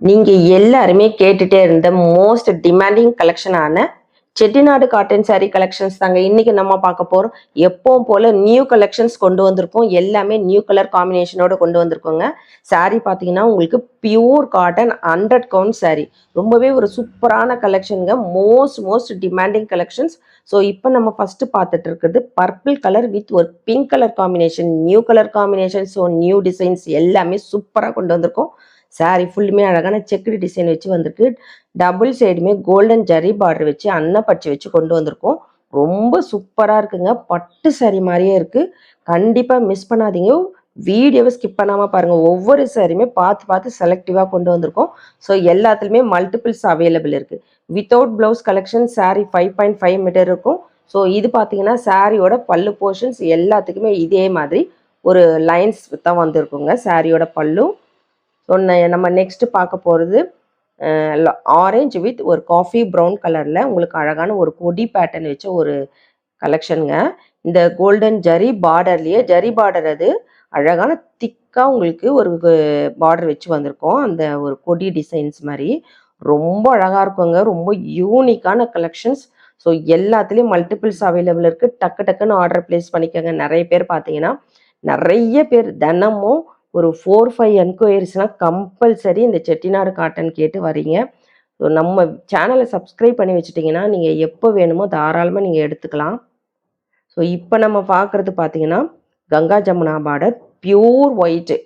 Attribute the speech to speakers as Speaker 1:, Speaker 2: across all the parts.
Speaker 1: நீங்க எல்லாருமே கேட்டுட்டே இருந்த மோஸ்ட் டிமாண்டிங் கலெக்ஷனான செட்டிநாடு காட்டன் saree கலெக்ஷன்ஸ் தாங்க இன்னைக்கு நம்ம பார்க்க போறோம். எப்பவும் போல நியூ கலெக்ஷன்ஸ் கொண்டு வந்திருக்கோம். எல்லாமே நியூ கலர் காம்பினேஷனோட கொண்டு வந்திருக்கோங்க. saree பார்த்தீங்கன்னா உங்களுக்கு பியூர் காட்டன் 100 கவுண்ட் saree. ரொம்பவே ஒரு சூப்பரான கலெக்ஷனுங்க. Most demanding collections. ஸோ இப்போ நம்ம ஃபர்ஸ்ட் பார்த்துட்டு இருக்கிறது பர்பிள் கலர் வித் ஒரு pink colour combination, new colour combination. So new designs எல்லாமே சூப்பராக கொண்டு வந்திருக்கோம். saree ஃபுல்லுமே அழகான செக்குடு டிசைன் வச்சு வந்திருக்கு. டபுள் சைடுமே கோல்டன் ஜரி பார்டர் வச்சு அன்னப்பச்சை வச்சு கொண்டு வந்திருக்கோம். ரொம்ப சூப்பராக இருக்குங்க. பட்டு saree மாதிரியே இருக்குது. கண்டிப்பாக மிஸ் பண்ணாதீங்க. வீடியோவை ஸ்கிப் பண்ணாமல் பாருங்கள். ஒவ்வொரு சாரியுமே பார்த்து செலக்டிவாக கொண்டு வந்திருக்கோம். ஸோ எல்லாத்துலேயுமே மல்டிபிள்ஸ் அவைலபிள் இருக்குது. Without blouse collection saree 5.5 metre இருக்கும். ஸோ இது பார்த்தீங்கன்னா சாரியோட பல்லு போர்ஷன்ஸ் எல்லாத்துக்குமே இதே மாதிரி ஒரு லைன்ஸ் தான் வந்திருக்குங்க சாரியோட பல்லு. ஸோ நம்ம நெக்ஸ்ட் பார்க்க போகிறது ஆரஞ்சு வித் ஒரு காஃபி ப்ரௌன் கலரில் உங்களுக்கு அழகான ஒரு கொடி பேட்டர்ன் வச்ச ஒரு கலெக்ஷனுங்க. இந்த கோல்டன் ஜரி பார்டர்லேயே ஜரி பார்டர் அது அழகான திக்காக உங்களுக்கு ஒரு பார்டர் வச்சு வந்திருக்கோம். அந்த ஒரு கொடி டிசைன்ஸ் மாதிரி ரொம்ப அழகாக இருக்குங்க. ரொம்ப யூனிக்கான கலெக்ஷன்ஸ். ஸோ எல்லாத்துலேயும் மல்டிபிள்ஸ் அவைலபிள் இருக்குது. டக்குன்னு ஆர்டர் ப்ளேஸ் பண்ணிக்கோங்க. நிறைய பேர் பார்த்தீங்கன்னா நிறைய பேர் தினமும் ஒரு 4-5 என்கொயரிஸ்னால் கம்பல்சரி இந்த செட்டிநாடு காட்டன் கேட்டு வரீங்க. ஸோ நம்ம சேனலை சப்ஸ்கிரைப் பண்ணி வச்சுட்டிங்கன்னா நீங்கள் எப்போ வேணுமோ தாராளமாக நீங்கள் எடுத்துக்கலாம். ஸோ இப்போ நம்ம பார்க்குறது பார்த்தீங்கன்னா Ganga Jamuna border pure white.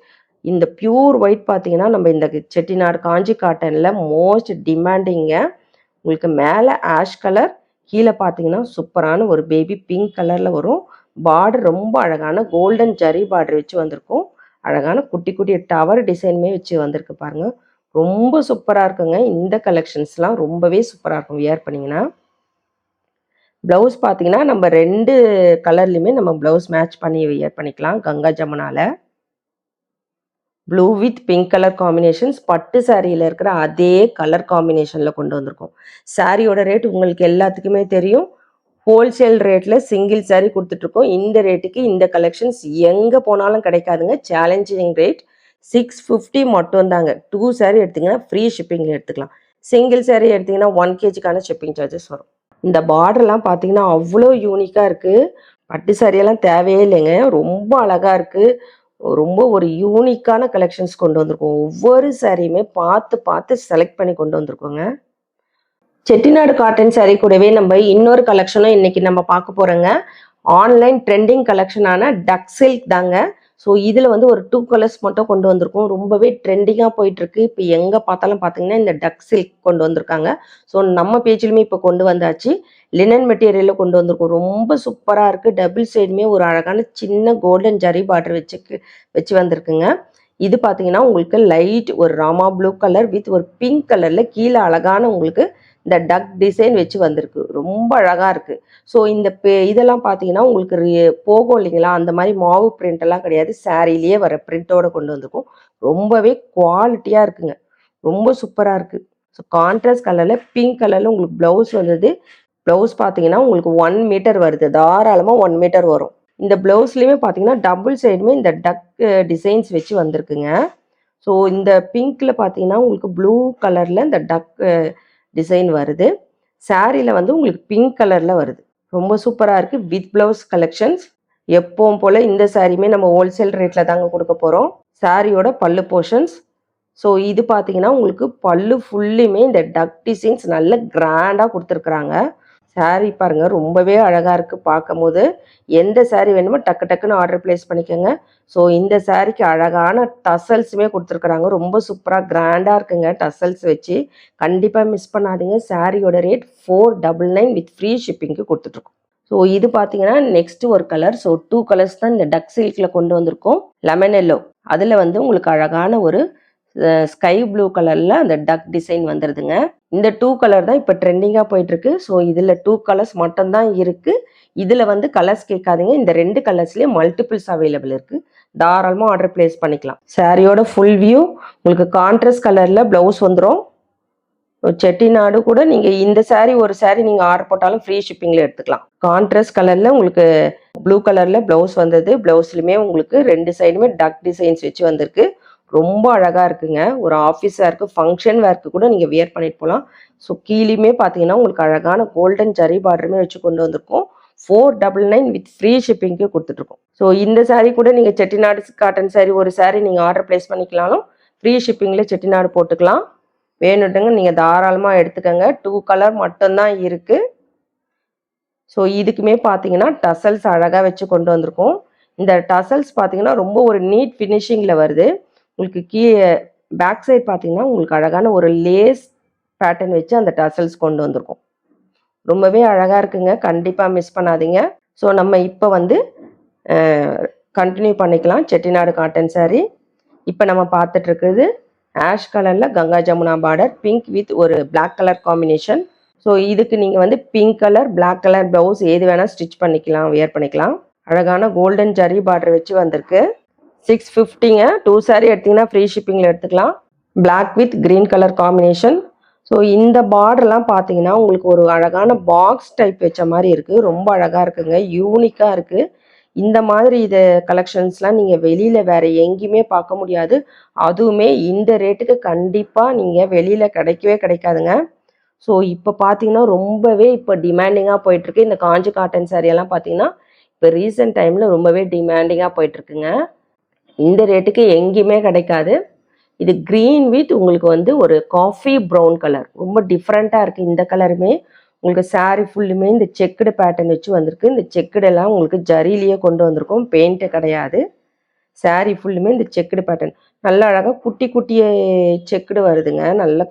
Speaker 1: இந்த பியூர் ஒயிட் பார்த்தீங்கன்னா நம்ம இந்த செட்டிநாடு காஞ்சி காட்டனில் மோஸ்ட் டிமாண்டிங்க. உங்களுக்கு மேலே ஆஷ் கலர், கீழே பார்த்தீங்கன்னா சூப்பரான ஒரு பேபி பிங்க் கலரில் வரும். பார்டர் ரொம்ப அழகான கோல்டன் ஜரி பார்டர் வச்சு வந்திருக்கும். அழகான குட்டி டவர் டிசைனுமே வச்சு வந்திருக்கு பாருங்கள். ரொம்ப சூப்பராக இருக்குங்க. இந்த கலெக்ஷன்ஸ்லாம் ரொம்பவே சூப்பராக இருக்கும் வியர் பண்ணிங்கன்னா. ப்ளவுஸ் பார்த்தீங்கன்னா நம்ம 2 கலர்லையுமே நம்ம ப்ளவுஸ் மேட்ச் பண்ணி வியர் பண்ணிக்கலாம். கங்கா ஜமுனால blue with pink colour combinations பட்டு சாரியில் இருக்கிற அதே கலர் காம்பினேஷனில் கொண்டு வந்திருக்கோம். சாரியோட ரேட் உங்களுக்கு எல்லாத்துக்குமே தெரியும். ஹோல்சேல் ரேட்டில் சிங்கிள் சாரீ கொடுத்துட்ருக்கோம். இந்த ரேட்டுக்கு இந்த கலெக்ஷன்ஸ் எங்கே போனாலும் கிடைக்காதுங்க. சேலஞ்சிங் ரேட் 650 மட்டும் தாங்க. 2 சாரீ எடுத்திங்கன்னா ஃப்ரீ ஷிப்பிங்கில் எடுத்துக்கலாம். சிங்கிள் சாரீ எடுத்திங்கன்னா 1 kgக்கான ஷிப்பிங் சார்ஜஸ் வரும். இந்த பார்டர்லாம் பார்த்தீங்கன்னா அவ்வளோ யூனிக்காக இருக்குது. பட்டு சாரியெல்லாம் தேவையே இல்லைங்க. ரொம்ப அழகாக இருக்குது. ரொம்ப ஒரு யூனிக்கான கலெக்ஷன்ஸ் கொண்டு வந்திருக்கோம். ஒவ்வொரு சாரியுமே பார்த்து செலக்ட் பண்ணி கொண்டு வந்திருக்கோங்க. செட்டிநாடு காட்டன் saree கூடவே நம்ம இன்னொரு கலெக்ஷனும் இன்னைக்கு நம்ம பார்க்க போறோங்க. ஆன்லைன் ட்ரெண்டிங் கலெக்ஷனான டக் சில்க் தாங்க. ஸோ இதில் வந்து ஒரு 2 கலர்ஸ் மட்டும் கொண்டு வந்திருக்கோம். ரொம்பவே ட்ரெண்டிங்காக போயிட்டுருக்கு. இப்போ எங்கே பார்த்தாலும் பார்த்தீங்கன்னா இந்த டக் சில்க் கொண்டு வந்திருக்காங்க. ஸோ நம்ம பேஜிலுமே இப்போ கொண்டு வந்தாச்சு. லினன் மெட்டீரியலில் கொண்டு வந்திருக்கோம். ரொம்ப சூப்பராக இருக்குது. டபுள் சைடுமே ஒரு அழகான சின்ன கோல்டன் ஜரி பார்டர் வச்சு வந்திருக்குங்க. இது பார்த்தீங்கன்னா உங்களுக்கு லைட் ஒரு ராமா ப்ளூ கலர் வித் ஒரு பிங்க் கலரில் கீழே அழகான உங்களுக்கு இந்த டக் டிசைன் வச்சு வந்திருக்கு. ரொம்ப அழகாக இருக்குது. ஸோ இந்த இதெல்லாம் பார்த்தீங்கன்னா உங்களுக்கு போகும் இல்லைங்களா, அந்த மாதிரி மாவு பிரிண்ட் எல்லாம் கிடையாது. சாரிலேயே வர பிரிண்டோட கொண்டு வந்திருக்கும். ரொம்பவே குவாலிட்டியாக இருக்குங்க. ரொம்ப சூப்பராக இருக்குது. ஸோ கான்ட்ராஸ்ட் கலரில் பிங்க் கலரில் உங்களுக்கு ப்ளவுஸ் வந்தது. ப்ளவுஸ் பார்த்தீங்கன்னா உங்களுக்கு 1 மீட்டர் வருது. தாராளமாக 1 மீட்டர் வரும். இந்த ப்ளவுஸ்லேயுமே பார்த்தீங்கன்னா டபுள் சைடுமே இந்த டக் டிசைன்ஸ் வச்சு வந்திருக்குங்க. ஸோ இந்த பிங்க்கில் பார்த்தீங்கன்னா உங்களுக்கு ப்ளூ கலரில் இந்த டக் டிசைன் வருது. சாரியில் வந்து உங்களுக்கு பிங்க் கலரில் வருது. ரொம்ப சூப்பராக இருக்குது. வித் ப்ளவுஸ் கலெக்ஷன்ஸ் எப்பவும் போல் இந்த சாரியுமே நம்ம ஹோல்சேல் ரேட்டில் தாங்க கொடுக்க போகிறோம். சாரியோட பல்லு போர்ஷன்ஸ். ஸோ இது பார்த்தீங்கன்னா உங்களுக்கு பல்லு ஃபுல்லுமே இந்த டக் டிசைன்ஸ் நல்ல கிராண்டாக கொடுத்துருக்குறாங்க. சாரீ பாருங்கள் ரொம்பவே அழகாக இருக்குது பார்க்கும் போது. எந்த சாரீ வேணுமோ டக்குன்னு ஆர்டர் ப்ளேஸ் பண்ணிக்கோங்க. ஸோ இந்த சாரீக்கு அழகான டசல்ஸுமே கொடுத்துருக்குறாங்க. ரொம்ப சூப்பராக கிராண்டாக இருக்குங்க டசல்ஸ் வச்சு. கண்டிப்பாக மிஸ் பண்ணாதீங்க. சாரியோட ரேட் 499 வித் ஃப்ரீ ஷிப்பிங்க்கு கொடுத்துட்ருக்கோம். ஸோ இது பார்த்தீங்கன்னா நெக்ஸ்ட்டு ஒரு கலர். ஸோ 2 கலர்ஸ் தான் இந்த டக் சில்கில் கொண்டு வந்திருக்கோம். லெமன் எல்லோ அதில் வந்து உங்களுக்கு அழகான ஒரு ஸ்கை ப்ளூ கலரில் அந்த டக் டிசைன் வந்துடுதுங்க. இந்த 2 கலர் தான் இப்போ ட்ரெண்டிங்காக போயிட்டுருக்கு. ஸோ இதில் 2 கலர்ஸ் மட்டும்தான் இருக்குது. இதில் வந்து கலர்ஸ் கேட்காதீங்க. இந்த 2 கலர்ஸ்லேயே மல்டிபிள்ஸ் அவைலபிள் இருக்குது. தாராளமாக ஆர்டர் ப்ளேஸ் பண்ணிக்கலாம். சாரியோட ஃபுல் வியூ உங்களுக்கு கான்ட்ராஸ்ட் கலரில் ப்ளவுஸ் வந்துடும். செட்டிநாடு கூட நீங்கள் இந்த சாரீ ஒரு சாரீ நீங்கள் ஆர்டர் போட்டாலும் ஃப்ரீ ஷிப்பிங்கில் எடுத்துக்கலாம். கான்ட்ராஸ்ட் கலரில் உங்களுக்கு ப்ளூ கலரில் ப்ளவுஸ் வந்தது. ப்ளவுஸ்லையுமே உங்களுக்கு 2 சைடுமே டக் டிசைன்ஸ் வச்சு வந்திருக்கு. ரொம்ப அழகா இருக்குங்க. ஒரு ஆஃபீஸ் வேர்க்கு, ஃபங்க்ஷன் வேர்க்கு கூட நீங்க வியர் பண்ணிட்டு போலாம். ஸோ கீழயுமே பார்த்தீங்கன்னா, உங்களுக்கு அழகான கோல்டன் ஜரி பார்டருமே வச்சு கொண்டு வந்திருக்கோம். 499 வித் ஃப்ரீ ஷிப்பிங்க்கு குடுத்துட்டுருக்கோம். ஸோ இந்த சாரி கூட நீங்க செட்டிநாடு காட்டன் சாரி ஒரு சாரி நீங்க ஆர்டர் பிளேஸ் பண்ணிக்கலாலும், ஃப்ரீ ஷிப்பிங்ல செட்டிநாடு போட்டுக்கலாம். வேணுன்றவங்க நீங்க தாராளமா எடுத்துக்கங்க. 2 கலர் மட்டும் தான் இருக்கு. ஸோ இதுக்குமே பார்த்தீங்கன்னா, டசல்ஸ் அழகா வச்சு கொண்டு வந்திருக்கோம். இந்த டசல்ஸ் பார்த்தீங்கன்னா, ரொம்ப ஒரு நீட் ஃபினிஷிங்ல வருது. உங்களுக்கு பேக் சைட் பார்த்தீங்கன்னா, உங்களுக்கு அழகான ஒரு லேஸ் பேட்டர்ன் வச்சு அந்த டசல்ஸ் கொண்டு வந்திருக்கோம். ரொம்பவே அழகா இருக்குங்க. கண்டிப்பா மிஸ் பண்ணாதீங்க. ஸோ நம்ம இப்ப வந்து கன்டினியூ பண்ணிக்கலாம். செட்டிநாடு காட்டன் சாரி. இப்ப நம்ம பார்த்துட்டு இருக்குது ஆஷ் கலர்ல Ganga Jamuna border, pink with ஒரு பிளாக் கலர் காம்பினேஷன். ஸோ இதுக்கு நீங்க வந்து pink colour, black colour blouse எது வேணா ஸ்டிச் பண்ணிக்கலாம், வியர் பண்ணிக்கலாம். அழகான கோல்டன் ஜரி பார்டர் வச்சு வந்திருக்கு. 650ங்க. 2 சாரி எடுத்தீங்கன்னா ஃப்ரீ ஷிப்பிங்ல எடுத்துக்கலாம். Black with green colour combination. So இந்த பார்டர்லாம் பார்த்தீங்கன்னா, உங்களுக்கு ஒரு அழகான பாக்ஸ் டைப் வச்ச மாதிரி இருக்கு. ரொம்ப அழகா இருக்குங்க. யூனிக்கா இருக்கு. இந்த மாதிரி கலெக்ஷன்ஸ்லாம் நீங்க வெளியில வேற எங்கேயுமே பார்க்க முடியாது. அதுவுமே இந்த ரேட்டுக்கு கண்டிப்பா நீங்க வெளியில கிடைக்கவே கிடைக்காதுங்க. ஸோ இப்போ பார்த்தீங்கன்னா, ரொம்பவே இப்போ டிமாண்டிங்கா போயிட்டுருக்கு. இந்த காஞ்சி காட்டன் சாரி எல்லாம் பார்த்தீங்கன்னா, இப்போ ரீசென்ட் டைம்ல ரொம்பவே டிமாண்டிங்கா போயிட்டுருக்குங்க. இந்த ரேட்டுக்கு எங்கேயுமே கிடைக்காது. இது கிரீன் வித் உங்களுக்கு வந்து ஒரு காஃபி ப்ரௌன் கலர். ரொம்ப டிஃப்ரெண்ட்டாக இருக்குது இந்த கலருமே. உங்களுக்கு சாரி ஃபுல்லுமே இந்த செக்குடு பேட்டர்ன் வச்சு வந்திருக்கு. இந்த செக்குடு எல்லாம் உங்களுக்கு ஜரியிலேயே கொண்டு வந்திருக்கோம். பெயிண்ட்டு கிடையாது. சாரி ஃபுல்லுமே இந்த செக்குடு பேட்டர்ன். நல்ல அழகாக குட்டி குட்டிய செக்குடு வருதுங்க. நல்ல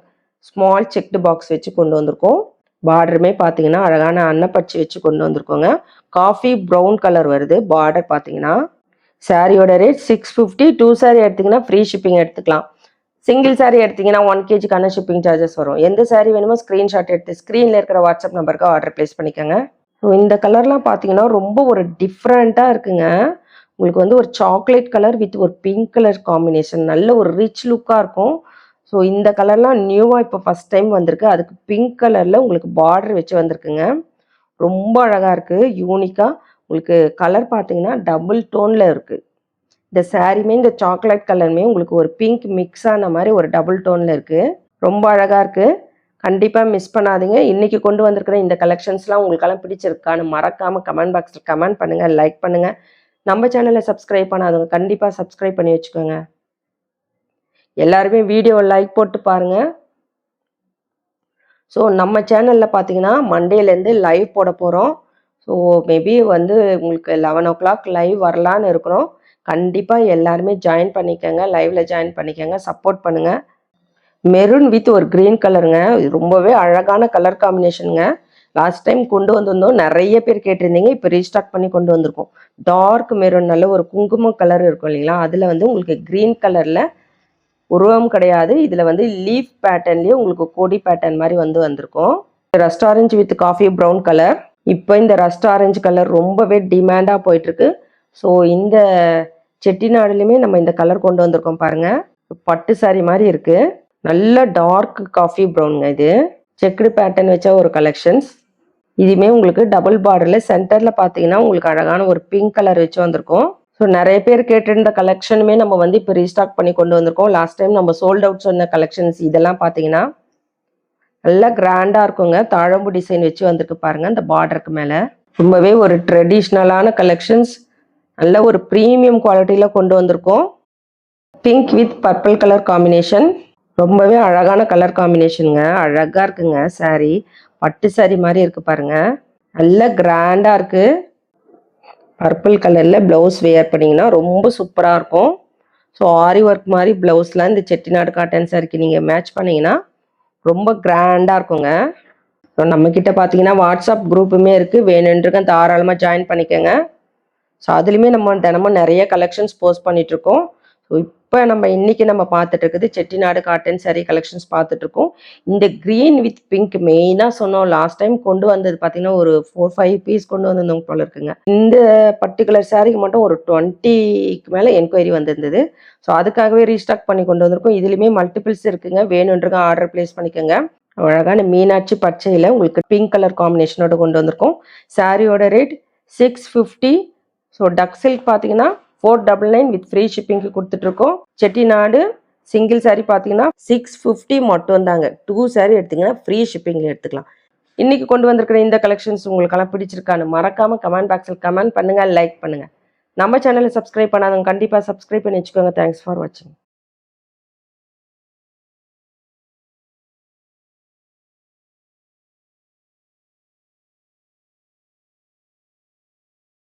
Speaker 1: ஸ்மால் செக்டு பாக்ஸ் வச்சு கொண்டு வந்திருக்கோம். பார்டருமே பார்த்தீங்கன்னா அழகான அன்னப்பச்சி வச்சு கொண்டு வந்திருக்கோங்க. காஃபி ப்ரௌன் கலர் வருது பார்டர் பார்த்தீங்கன்னா. சாரியோட ரேட் 650. 2 சாரி எடுத்தீங்கன்னா ஃப்ரீ ஷிப்பிங் எடுத்துக்கலாம். சிங்கிள் சாரி எடுத்தீங்கன்னா 1 kgக்கான ஷிப்பிங் சார்ஜஸ் வரும். எந்த சாரி வேணுமோ ஸ்க்ரீன்ஷாட் எடுத்து ஸ்க்ரீனில் இருக்கிற வாட்ஸ்அப் நம்பருக்கு ஆர்டர் பிளேஸ் பண்ணிக்கோங்க. ஸோ இந்த கலர்லாம் பார்த்தீங்கன்னா ரொம்ப ஒரு டிஃப்ரெண்ட்டாக இருக்குங்க. உங்களுக்கு வந்து ஒரு சாக்லேட் கலர் வித் ஒரு பிங்க் கலர் காம்பினேஷன். நல்ல ஒரு ரிச் லுக்காக இருக்கும். ஸோ இந்த கலர்லாம் நியூவாக இப்போ ஃபஸ்ட் டைம் வந்திருக்கு. அதுக்கு பிங்க் கலரில் உங்களுக்கு பார்டர் வச்சு வந்திருக்குங்க. ரொம்ப அழகாக இருக்குது. யூனிக்காக உங்களுக்கு கலர் பார்த்தீங்கன்னா டபுள் டோனில் இருக்குது. இந்த சாரியுமே இந்த சாக்லேட் கலருமே உங்களுக்கு ஒரு பிங்க் மிக்ஸ் ஆன மாதிரி ஒரு டபுள் டோனில் இருக்குது. ரொம்ப அழகாக இருக்குது. கண்டிப்பாக மிஸ் பண்ணாதீங்க. இன்றைக்கி கொண்டு வந்திருக்கிற இந்த கலெக்ஷன்ஸ்லாம் உங்களுக்கெல்லாம் பிடிச்சிருக்கான்னு மறக்காமல் கமெண்ட் பாக்ஸில் கமெண்ட் பண்ணுங்கள், லைக் பண்ணுங்கள். நம்ம சேனலை சப்ஸ்கிரைப் பண்ணாதவங்க கண்டிப்பாக சப்ஸ்கிரைப் பண்ணி வச்சுக்கோங்க. எல்லாருமே வீடியோ லைக் போட்டு பாருங்கள். ஸோ நம்ம சேனலில் பார்த்தீங்கன்னா மண்டேலேருந்து லைவ் போட போகிறோம். ஸோ மேபி வந்து உங்களுக்கு 11 o'clock லைவ் வரலான்னு இருக்கிறோம். கண்டிப்பாக எல்லாருமே ஜாயின் பண்ணிக்கோங்க. லைவில் ஜாயின் பண்ணிக்கோங்க. சப்போர்ட் பண்ணுங்கள். மெரூன் வித் ஒரு க்ரீன் கலருங்க. ரொம்பவே அழகான கலர் காம்பினேஷனுங்க. லாஸ்ட் டைம் கொண்டு வந்திருந்தோம். நிறைய பேர் கேட்டிருந்தீங்க. இப்போ ரீஸ்டாக் பண்ணி கொண்டு வந்திருக்கோம். டார்க் மெரூன் நல்ல ஒரு குங்குமம் கலர் இருக்கும் இல்லைங்களா, அதில் வந்து உங்களுக்கு க்ரீன் கலரில் உருவம் கிடையாது. இதில் வந்து லீஃப் பேட்டர்ன்லேயே உங்களுக்கு கொடி பேட்டர்ன் மாதிரி வந்திருக்கும். Rust orange with coffee brown colour. இப்போ இந்த ரஸ்ட் ஆரஞ்சு கலர் ரொம்பவே டிமாண்டாக போயிட்டுருக்கு. ஸோ இந்த செட்டிநாடுலையுமே நம்ம இந்த கலர் கொண்டு வந்திருக்கோம் பாருங்கள். பட்டு சாரி மாதிரி இருக்குது. நல்ல டார்க் காஃபி ப்ரௌனுங்க. இது செக்குடு பேட்டர்ன் வச்ச ஒரு கலெக்ஷன்ஸ். இதுவுமே உங்களுக்கு டபுள் பார்டரில் சென்டரில் பார்த்தீங்கன்னா உங்களுக்கு அழகான ஒரு பிங்க் கலர் வச்சு வந்திருக்கும். ஸோ நிறைய பேர் கேட்டிருந்த கலெக்ஷனுமே நம்ம வந்து இப்போ ரீஸ்டாக் பண்ணி கொண்டு வந்திருக்கோம். லாஸ்ட் டைம் நம்ம சோல்ட் அவுட் சொன்ன கலெக்ஷன்ஸ் இதெல்லாம் பார்த்தீங்கன்னா நல்லா கிராண்டாக இருக்குங்க. தாழம்பு டிசைன் வச்சு வந்திருக்கு பாருங்கள் இந்த பார்டருக்கு மேலே. ரொம்பவே ஒரு ட்ரெடிஷ்னலான கலெக்ஷன்ஸ். நல்ல ஒரு ப்ரீமியம் குவாலிட்டியில் கொண்டு வந்திருக்கோம். Pink with purple colour combination. ரொம்பவே அழகான கலர் காம்பினேஷனுங்க. அழகாக இருக்குங்க சாரி. பட்டு சாரி மாதிரி இருக்குது பாருங்கள். நல்ல கிராண்டாக இருக்குது. பர்பிள் கலரில் ப்ளவுஸ் வேர் பண்ணிங்கன்னா ரொம்ப சூப்பராக இருக்கும். ஸோ ஆரி ஒர்க் மாதிரி ப்ளவுஸ்லாம் இந்த செட்டிநாடு காட்டன் சாரிக்கு நீங்கள் மேட்ச் பண்ணிங்கன்னா ரொம்ப கிராண்டாக இருக்குங்க. ஸோ நம்மக்கிட்ட பார்த்தீங்கன்னா வாட்ஸ்அப் குரூப்புமே இருக்குது. வேணுன்றங்க தாராளமாக ஜாயின் பண்ணிக்கோங்க. ஸோ அதுலேயுமே நம்ம தினமும் நிறைய கலெக்ஷன்ஸ் போஸ்ட் பண்ணிகிட்ருக்கோம். ஸோ இப்போ இன்றைக்கி நம்ம பார்த்துட்டு இருக்குது செட்டிநாடு காட்டன் சாரி கலெக்ஷன்ஸ் பார்த்துட்ருக்கோம். இந்த க்ரீன் வித் பிங்க் மெயினாக சொன்னோம். லாஸ்ட் டைம் கொண்டு வந்தது பார்த்தீங்கன்னா ஒரு 4-5 பீஸ் கொண்டு வந்திருந்தவங்க போல இருக்குங்க. இந்த பர்டிகுலர் சாரிக்கு மட்டும் ஒரு 20க்கு மேலே என்கொயரி வந்திருந்தது. ஸோ அதுக்காகவே ரீஸ்டாக் பண்ணி கொண்டு வந்திருக்கோம். இதுலேயுமே மல்டிபிள்ஸ் இருக்குங்க. வேணுன்றங்க ஆர்டர் பிளேஸ் பண்ணிக்கோங்க. அழகான மீனாட்சி பச்சையில் உங்களுக்கு பிங்க் கலர் காம்பினேஷனோட கொண்டு வந்திருக்கோம். சாரியோட ரேட் 650. ஸோ டக் சில்க் பார்த்தீங்கன்னா 499 வித் ஃப்ரீ ஷிப்பிங்க்கு கொடுத்துட்ருக்கோம். செட்டிநாடு சிங்கிள் சாரீ பார்த்தீங்கன்னா 650 மட்டும் தாங்க. 2 சாரீ எடுத்தீங்கன்னா ஃப்ரீ ஷிப்பிங்கில் எடுத்துக்கலாம். இன்னைக்கு கொண்டு வந்திருக்கிற இந்த கலெக்ஷன்ஸ் உங்களுக்கெல்லாம் பிடிச்சிருக்கான்னு மறக்காம கமெண்ட் பாக்ஸில் கமெண்ட் பண்ணுங்க, லைக் பண்ணுங்க. நம்ம சேனலை சப்ஸ்கிரைப் பண்ணாதவங்க கண்டிப்பாக சப்ஸ்கிரைப் பண்ணி வச்சுக்கோங்க. தேங்க்ஸ் ஃபார் வாட்சிங்.